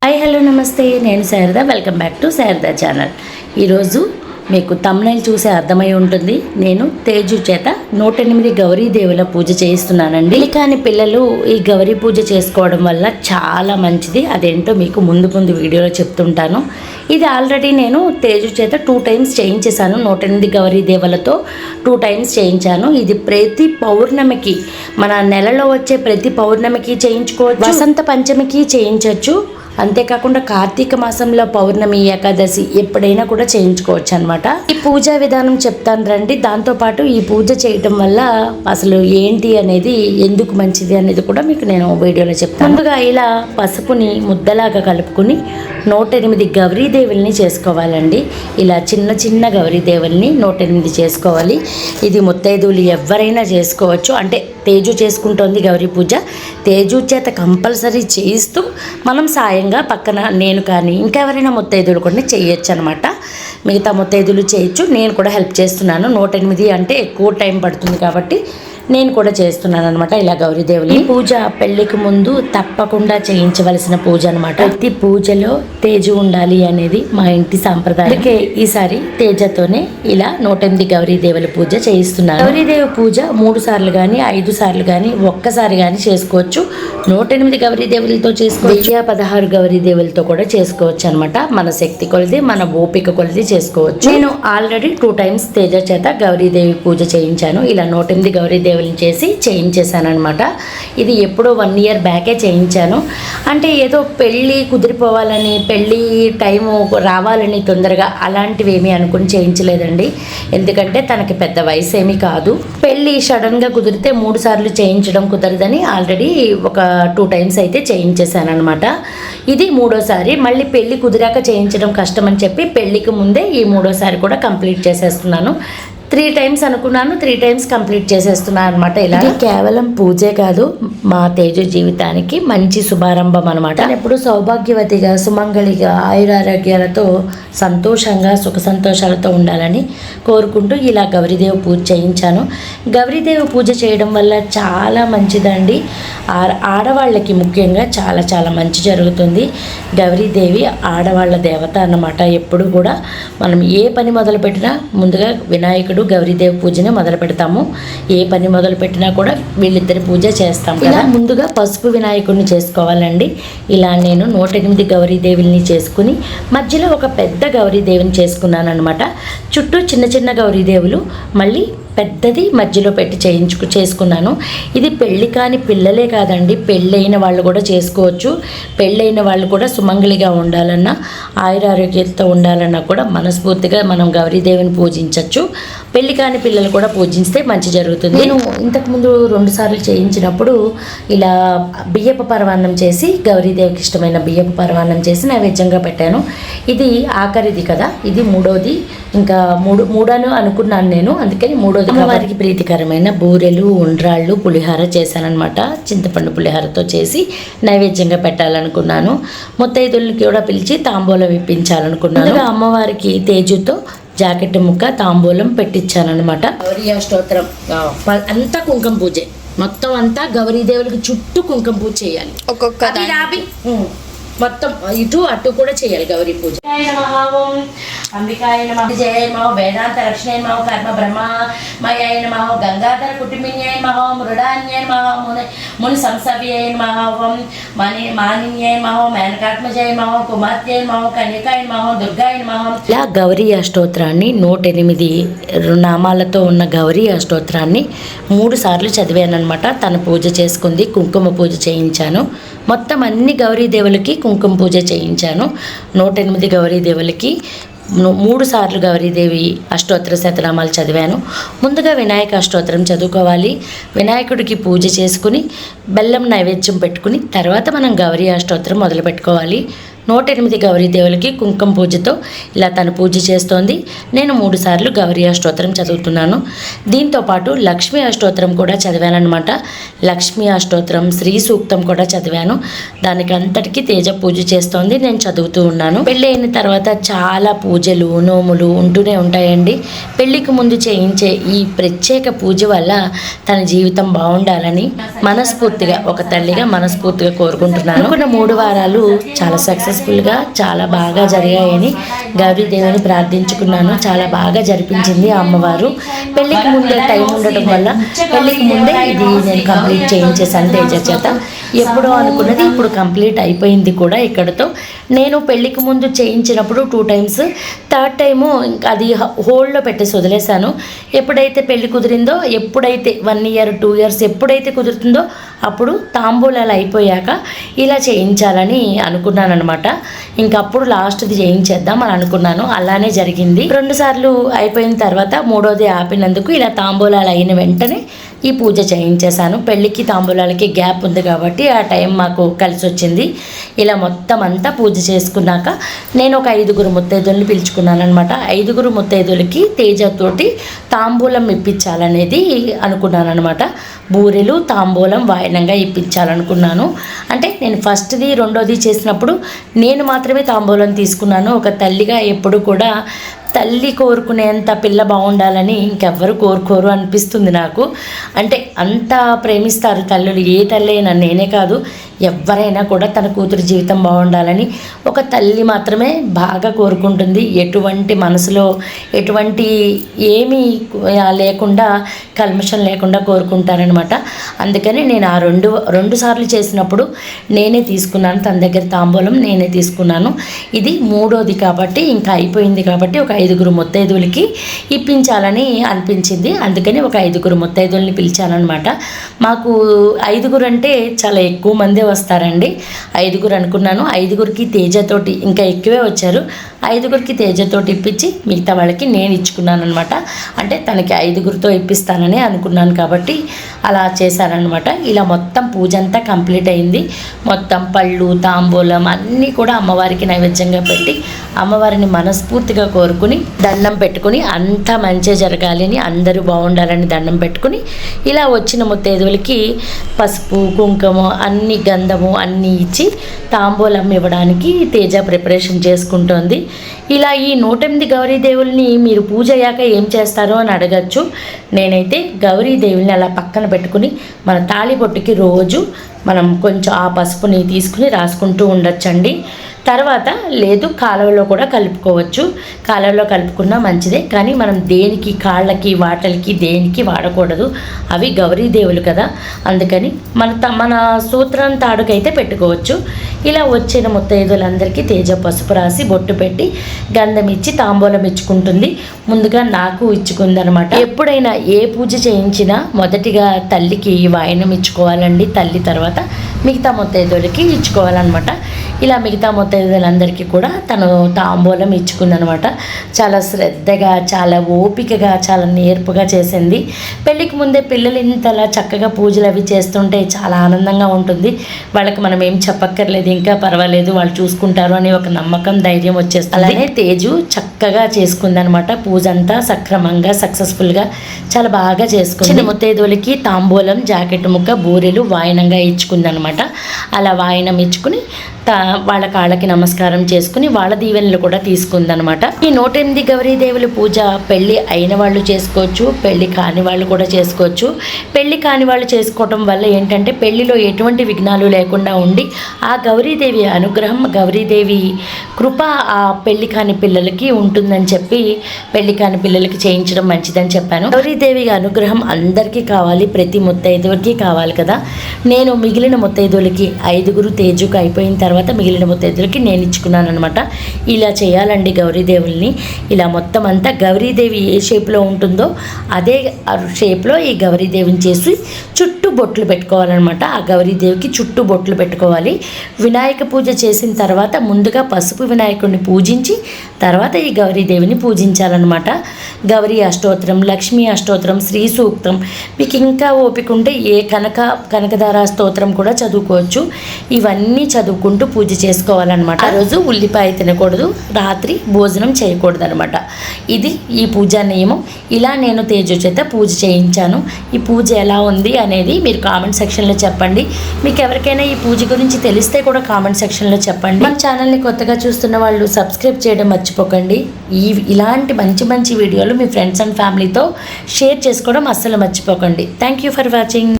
Hi hello నమస్తే, నేను Sharada. Welcome back to Sharada channel. ఈరోజు మీకు తమ్నైల్ చూసే అర్థమై ఉంటుంది. నేను తేజు చేత 108 గౌరీదేవుల పూజ చేయిస్తున్నానండి. కాని పిల్లలు ఈ గౌరీ పూజ చేసుకోవడం వల్ల చాలా మంచిది. అదేంటో మీకు ముందు వీడియోలో చెప్తుంటాను. ఇది ఆల్రెడీ నేను తేజు చేత 2 టైమ్స్ చేయించేశాను. 108 గౌరీదేవులతో 2 టైమ్స్ చేయించాను. ఇది ప్రతి పౌర్ణమికి, మన నెలలో వచ్చే ప్రతి పౌర్ణమికి చేయించుకోవచ్చు, వసంత పంచమికి చేయించవచ్చు. అంతేకాకుండా కార్తీక మాసంలో పౌర్ణమి, ఏకాదశి ఎప్పుడైనా కూడా చేయించుకోవచ్చు అనమాట. ఈ పూజా విధానం చెప్తాను రండి. దాంతోపాటు ఈ పూజ చేయటం వల్ల అసలు ఏంటి అనేది, ఎందుకు మంచిది అనేది కూడా మీకు నేను వీడియోలో చెప్తాను. ముందుగా ఇలా పసుపుని ముద్దలాగా కలుపుకుని 108 గౌరీదేవుల్ని చేసుకోవాలండి. ఇలా చిన్న గౌరీదేవుల్ని 108 చేసుకోవాలి. ఇది ముత్తైదువులు ఎవరైనా చేసుకోవచ్చు. అంటే తేజు చేసుకుంటోంది గౌరీ పూజ. తేజు చేత కంపల్సరీ చేయిస్తూ మనం సాయంగా పక్కన నేను కానీ ఇంకెవరైనా ముత్తైదువులు కూడా చేయొచ్చు అనమాట. మిగతా ముత్తైదువులు చేయొచ్చు, నేను కూడా హెల్ప్ చేస్తున్నాను. 108 అంటే ఎక్కువ టైం పడుతుంది కాబట్టి నేను కూడా చేస్తున్నాను అనమాట. ఇలా గౌరీదేవులు ఈ పూజ పెళ్లికి ముందు తప్పకుండా చేయించవలసిన పూజ అనమాట. ప్రతి పూజలో తేజు ఉండాలి అనేది మా ఇంటి సాంప్రదాయం. అందుకే ఈసారి తేజతోనే ఇలా 108 గౌరీదేవుల పూజ చేయిస్తున్నాను. గౌరీదేవి పూజ 3 సార్లు కానీ 5 సార్లు కానీ ఒక్కసారి కానీ చేసుకోవచ్చు. 108 గౌరీదేవులతో చేసుకోవచ్చు, 16 గౌరీదేవులతో కూడా చేసుకోవచ్చు అనమాట. మన శక్తి కొలది, మన ఓపిక కొలది చేసుకోవచ్చు. నేను ఆల్రెడీ 2 టైమ్స్ తేజ చేత గౌరీదేవి పూజ చేయించాను. ఇలా 108 గౌరీదేవులు చేసి చేయించేశాను అనమాట. ఇది ఎప్పుడో 1 ఇయర్ బ్యాకే చేయించాను. అంటే ఏదో పెళ్ళి కుదిరిపోవాలని, పెళ్ళి టైము రావాలని తొందరగా అలాంటివి ఏమీ అనుకుని చేయించలేదండి. ఎందుకంటే తనకి పెద్ద వయసు ఏమీ కాదు. పెళ్ళి సడన్గా కుదిరితే 3 సార్లు చేయించడం కుదరదని ఆల్రెడీ ఒక 2 టైమ్స్ అయితే చేయించేశాను అనమాట. ఇది 3వసారి. మళ్ళీ పెళ్ళి కుదిరాక చేయించడం కష్టం అని చెప్పి పెళ్ళికి ముందే ఈ 3వసారి కూడా కంప్లీట్ చేసేస్తున్నాను. 3 టైమ్స్ అనుకున్నాను, 3 టైమ్స్ కంప్లీట్ చేసేస్తున్నాను అనమాట. ఇలా కేవలం పూజే కాదు, మా తేజు జీవితానికి మంచి శుభారంభం అనమాట. ఎప్పుడు సౌభాగ్యవతిగా, సుమంగళిగా, ఆయురారోగ్యాలతో, సంతోషంగా, సుఖ సంతోషాలతో ఉండాలని కోరుకుంటూ ఇలా గౌరీదేవి పూజ చేయించాను. గౌరీదేవి పూజ చేయడం వల్ల చాలా మంచిదండి. ఆడవాళ్ళకి ముఖ్యంగా చాలా మంచి జరుగుతుంది. గౌరీదేవి ఆడవాళ్ళ దేవత అన్నమాట. ఎప్పుడు కూడా మనం ఏ పని మొదలు పెట్టినా ముందుగా వినాయకుడు, గౌరీదేవి పూజనే మొదలు పెడతాము. ఏ పని మొదలు పెట్టినా కూడా వీళ్ళిద్దరి పూజ చేస్తాం కదా. ముందుగా పసుపు వినాయకుడిని చేసుకోవాలండి. ఇలా నేను 108 గౌరీదేవుల్ని చేసుకుని మధ్యలో ఒక పెద్ద గౌరీదేవిని చేసుకున్నాను అనమాట. చుట్టూ చిన్న గౌరీదేవులు, మళ్ళీ పెద్దది మధ్యలో పెట్టి చేసుకున్నాను. ఇది పెళ్ళి కాని పిల్లలే కాదండి, పెళ్ళైన వాళ్ళు కూడా చేసుకోవచ్చు. పెళ్ళైన వాళ్ళు కూడా సుమంగళిగా ఉండాలన్నా, ఆయురారోగ్యంతో ఉండాలన్నా కూడా మనస్ఫూర్తిగా మనం గౌరీదేవిని పూజించవచ్చు. పెళ్ళి కాని పిల్లలు కూడా పూజిస్తే మంచి జరుగుతుంది. నేను ఇంతకుముందు 2 సార్లు చేయించినప్పుడు ఇలా బియ్యపు పరమాన్నం చేసి, గౌరీదేవికి ఇష్టమైన బియ్యపు పరమాన్నం చేసి నైవేద్యంగా పెట్టాను. ఇది ఆఖరిది కదా, ఇది 3వది. ఇంకా మూడను అనుకున్నాను నేను, అందుకని 3వది వారికి ప్రీతికరమైన బూరెలు, ఉండ్రాళ్ళు, పులిహార చేశానమాట. చింతపండు పులిహారతో చేసి నైవేద్యంగా పెట్టాలనుకున్నాను. ముత్తైదుల్ని కూడా పిలిచి తాంబూలం ఇప్పించాలనుకున్నాను. అమ్మవారికి తేజుతో జాకెట్ ముక్క తాంబూలం పెట్టించానమాట. గౌరీ అష్టోత్తరం అంతా కుంకుమ పూజే, మొత్తం అంతా గౌరీదేవులకు చుట్టూ కుంకుమ పూజ చేయాలి. ఒక్కొక్క మొత్తం ఇటు అటు కూడా చేయాలి గౌరీ పూజ. అంబికాయ నమః, జయ నమః, వేదాంత రక్షణాయ నమః, కర్మ బ్రహ్మమయాయ నమః, గంగాధర కుటుంబిన్యాయ నమః, మృడాన్యాయ నమః, ముని సంసవ్యాయ నమః, మానిన్యాయ నమః, మేనకాత్మజాయ నమః, కుమార్తెయ నమః, కన్యకాయ నమః, దుర్గాయ నమః. ఇలా గౌరీ అష్టోత్తరాన్ని 108 నామాలతో ఉన్న గౌరీ అష్టోత్తరాన్ని 3 సార్లు చదివాను అనమాట. తను పూజ చేసుకుంది, కుంకుమ పూజ చేయించాను. మొత్తం అన్ని గౌరీదేవులకి కుంకుమ పూజ చేయించాను. 108 గౌరీదేవులకి 3 సార్లు గౌరీదేవి అష్టోత్తర శతనామాలు చదివాను. ముందుగా వినాయక అష్టోత్తరం చదువుకోవాలి. వినాయకుడికి పూజ చేసుకుని బెల్లం నైవేద్యం పెట్టుకుని తర్వాత మనం గౌరీ అష్టోత్తరం మొదలు పెట్టుకోవాలి. 108 గౌరీదేవులకి కుంకుమ పూజతో ఇలా తను పూజ చేస్తోంది. నేను 3 సార్లు గౌరీ అష్టోత్తరం చదువుతున్నాను. దీంతోపాటు లక్ష్మీ అష్టోత్తరం కూడా చదివానమాట. లక్ష్మీ అష్టోత్తరం, శ్రీ సూక్తం కూడా చదివాను. దానికి అంతటికీ తేజ పూజ చేస్తోంది, నేను చదువుతూ ఉన్నాను. పెళ్ళి అయిన తర్వాత చాలా పూజలు, నోములు ఉంటూనే ఉంటాయండి. పెళ్ళికి ముందు చేయించే ఈ ప్రత్యేక పూజ వల్ల తన జీవితం బాగుండాలని మనస్ఫూర్తిగా, ఒక తల్లిగా మనస్ఫూర్తిగా కోరుకుంటున్నాను. అనుకున్న 3 వారాలు చాలా సక్సెస్ సక్సెస్ఫుల్గా చాలా బాగా జరిగాయని గౌరీదేవిని ప్రార్థించుకున్నాను. చాలా బాగా జరిపించింది ఆ అమ్మవారు. పెళ్ళికి ముందే టైం ఉండటం వల్ల పెళ్ళికి ముందే ఇది నేను కంప్లీట్ చేయించేసాను తేజ చేత. ఎప్పుడో అనుకున్నది ఇప్పుడు కంప్లీట్ అయిపోయింది కూడా ఇక్కడతో. నేను పెళ్ళికి ముందు చేయించినప్పుడు 2 times, థర్డ్ టైము ఇంకా అది హోల్డ్లో పెట్టేసి వదిలేశాను. ఎప్పుడైతే పెళ్ళి కుదిరిందో, ఎప్పుడైతే 1 year 2 years ఎప్పుడైతే కుదురుతుందో అప్పుడు తాంబూలాలు అయిపోయాక ఇలా చేయించాలని అనుకున్నాను అనమాట. ఇంకప్పుడు లాస్ట్ది చేయించేద్దాం అని అనుకున్నాను. అలానే జరిగింది. 2 సార్లు అయిపోయిన తర్వాత 3వది ఆపినందుకు ఇలా తాంబూలాలు అయిన వెంటనే ఈ పూజ చేయించేశాను. పెళ్ళికి తాంబూలాలకి గ్యాప్ ఉంది కాబట్టి ఆ టైం మాకు కలిసి వచ్చింది. ఇలా మొత్తం అంతా పూజ చేసుకున్నాక నేను ఒక 5 ముత్తైదుల్ని పిలుచుకున్నాను అనమాట. 5 ముత్తైదులకి తేజతోటి తాంబూలం ఇప్పించాలనేది అనుకున్నాను అనమాట. బూరెలు తాంబూలం వాయనంగా ఇప్పించాలనుకున్నాను. అంటే నేను ఫస్ట్ది 2వది చేసినప్పుడు నేను మాత్రమే తాంబూలం తీసుకున్నాను. ఒక తల్లిగా ఎప్పుడు కూడా తల్లి కోరుకునేంత పిల్ల బాగుండాలని ఇంకెవ్వరు కోరుకోరు అనిపిస్తుంది నాకు. అంటే అంత ప్రేమిస్తారు తల్లులు. ఏ తల్లి అయినా, నేనే కాదు ఎవరైనా కూడా తన కూతురు జీవితం బాగుండాలని ఒక తల్లి మాత్రమే బాగా కోరుకుంటుంది. ఎటువంటి మనసులో ఎటువంటి ఏమీ లేకుండా, కల్మషం లేకుండా కోరుకుంటారనమాట. అందుకని నేను ఆ రెండు సార్లు చేసినప్పుడు నేనే తీసుకున్నాను. తన దగ్గర తాంబూలం నేనే తీసుకున్నాను. ఇది 3వది కాబట్టి ఇంకా అయిపోయింది కాబట్టి ఒక 5 ముత్తైదులకి ఇప్పించాలని అనిపించింది. అందుకని ఒక 5 ముత్తైదుల్ని పిలిచానమాట. మాకు 5 అంటే చాలా ఎక్కువ మందే వస్తారండి. 5 అనుకున్నాను. 5కి తేజతోటి ఇంకా ఎక్కువే వచ్చారు. 5కి తేజతోటి ఇప్పించి మిగతా వాళ్ళకి నేను ఇచ్చుకున్నాను అనమాట. అంటే తనకి 5తో ఇప్పిస్తానని అనుకున్నాను కాబట్టి అలా చేశానమాట. ఇలా మొత్తం పూజ అంతా కంప్లీట్ అయింది. మొత్తం పళ్ళు తాంబూలం అన్నీ కూడా అమ్మవారికి నైవేద్యంగా పెట్టి అమ్మవారిని మనస్ఫూర్తిగా కోరుకుని దండం పెట్టుకుని అంతా మంచి జరగాలి అని, అందరూ బాగుండాలని దండం పెట్టుకుని ఇలా వచ్చిన ముత్తైదువులకి పసుపు కుంకుమ అన్ని గంధము అన్నీ ఇచ్చి తాంబూలం ఇవ్వడానికి తేజ ప్రిపరేషన్ చేసుకుంటోంది. ఇలా ఈ 108 గౌరీదేవుల్ని మీరు పూజ అయ్యాక ఏం చేస్తారో అని అడగచ్చు. నేనైతే గౌరీదేవుల్ని అలా పక్కన పెట్టుకుని మన తాళిబొట్టుకి రోజు మనం కొంచెం ఆ పసుపుని తీసుకుని రాసుకుంటూ ఉండొచ్చండి. తర్వాత లేదు కాలువలో కూడా కలుపుకోవచ్చు. కాలువలో కలుపుకున్నా మంచిదే. కానీ మనం దేనికి, కాళ్ళకి వాటలకి దేనికి వాడకూడదు. అవి గౌరీదేవులు కదా. అందుకని మన సూత్రం తాడుకైతే పెట్టుకోవచ్చు. ఇలా వచ్చిన ముత్తైదులందరికీ తేజ పసుపు రాసి బొట్టు పెట్టి గంధం ఇచ్చి తాంబూలం ఇచ్చుకుంటుంది. ముందుగా నాకు ఇచ్చుకుందనమాట. ఎప్పుడైనా ఏ పూజ చేయించినా మొదటిగా తల్లికి వాయనం ఇచ్చుకోవాలండి. తల్లి తర్వాత మిగతా ముత్తైదులకి ఇచ్చుకోవాలన్నమాట. ఇలా మిగతా ముత్తైదులందరికీ కూడా తను తాంబూలం ఇచ్చుకుందనమాట. చాలా శ్రద్ధగా, చాలా ఓపికగా, చాలా నేర్పుగా చేసింది. పెళ్ళికి ముందే పిల్లలు ఇంతలా చక్కగా పూజలు అవి చేస్తుంటే చాలా ఆనందంగా ఉంటుంది. వాళ్ళకి మనం ఏం చెప్పక్కర్లేదు, ఇంకా పర్వాలేదు వాళ్ళు చూసుకుంటారు అని ఒక నమ్మకం, ధైర్యం వచ్చేస్తుంది. అలానే తేజు చక్కగా చేసుకుందనమాట. పూజ అంతా సక్రమంగా సక్సెస్ఫుల్గా చాలా బాగా చేసుకుంది. చిన్న ముత్తైదువులకి తాంబూలం, జాకెట్ ముక్క, బూరెలు వాయనంగా ఇచ్చుకుందనమాట. అలా వాయనం ఇచ్చుకుని వాళ్ళ కాళ్ళకి నమస్కారం చేసుకుని వాళ్ళ దీవెనలు కూడా తీసుకుందనమాట. ఈ 108 గౌరీదేవుల పూజ పెళ్ళి అయిన వాళ్ళు చేసుకోవచ్చు, పెళ్ళి కాని వాళ్ళు కూడా చేసుకోవచ్చు. పెళ్ళి కాని వాళ్ళు చేసుకోవటం వల్ల ఏంటంటే పెళ్ళిలో ఎటువంటి విఘ్నాలు లేకుండా ఉండి ఆ గౌరీదేవి అనుగ్రహం, గౌరీదేవి కృప ఆ పెళ్ళి కాని పిల్లలకి ఉంటుందని చెప్పి పెళ్ళి కాని పిల్లలకి చేయించడం మంచిదని చెప్పాను. గౌరీదేవి అనుగ్రహం అందరికీ కావాలి, ప్రతి ముత్తైదువులకి కావాలి కదా. నేను మిగిలిన ముత్తైదువులకి 5 తేజుకు అయిపోయిన తర్వాత మిగిలిన ముత్తైదులకి నేను ఇచ్చుకున్నాను అనమాట. ఇలా చేయాలండి గౌరీదేవుల్ని. ఇలా మొత్తం అంతా గౌరీదేవి ఏ షేప్లో ఉంటుందో అదే షేప్లో ఈ గౌరీదేవిని చేసి చుట్టూ బొట్లు పెట్టుకోవాలన్నమాట. ఆ గౌరీదేవికి చుట్టూ బొట్లు పెట్టుకోవాలి. వినాయక పూజ చేసిన తర్వాత ముందుగా పసుపు వినాయకుడిని పూజించి తర్వాత ఈ గౌరీదేవిని పూజించాలన్నమాట. గౌరీ అష్టోత్తరం, లక్ష్మీ అష్టోత్తరం, శ్రీ సూక్తం, మీకు ఇంకా ఓపిక ఉంటే ఏ కనకధార స్తోత్రం కూడా చదువుకోవచ్చు. ఇవన్నీ చదువుకుంటూ పూజ చేసుకోవాలన్నమాట. ఆ రోజు ఉల్లిపాయ తినకూడదు, రాత్రి భోజనం చేయకూడదు అనమాట. ఇది ఈ పూజా నియమం. ఇలా నేను తేజు చేత పూజ చేయించాను. ఈ పూజ ఎలా ఉంది అనేది మీరు కామెంట్ సెక్షన్లో చెప్పండి. మీకు ఎవరికైనా ఈ పూజ గురించి తెలిస్తే కూడా కామెంట్ సెక్షన్లో చెప్పండి. మన ఛానల్ని కొత్తగా చూస్తున్న వాళ్ళు సబ్స్క్రైబ్ చేయడం మర్చిపోకండి. ఇలాంటి మంచి మంచి వీడియోలు మీ ఫ్రెండ్స్ అండ్ ఫ్యామిలీతో షేర్ చేసుకోవడం అస్సలు మర్చిపోకండి. Thank you for watching.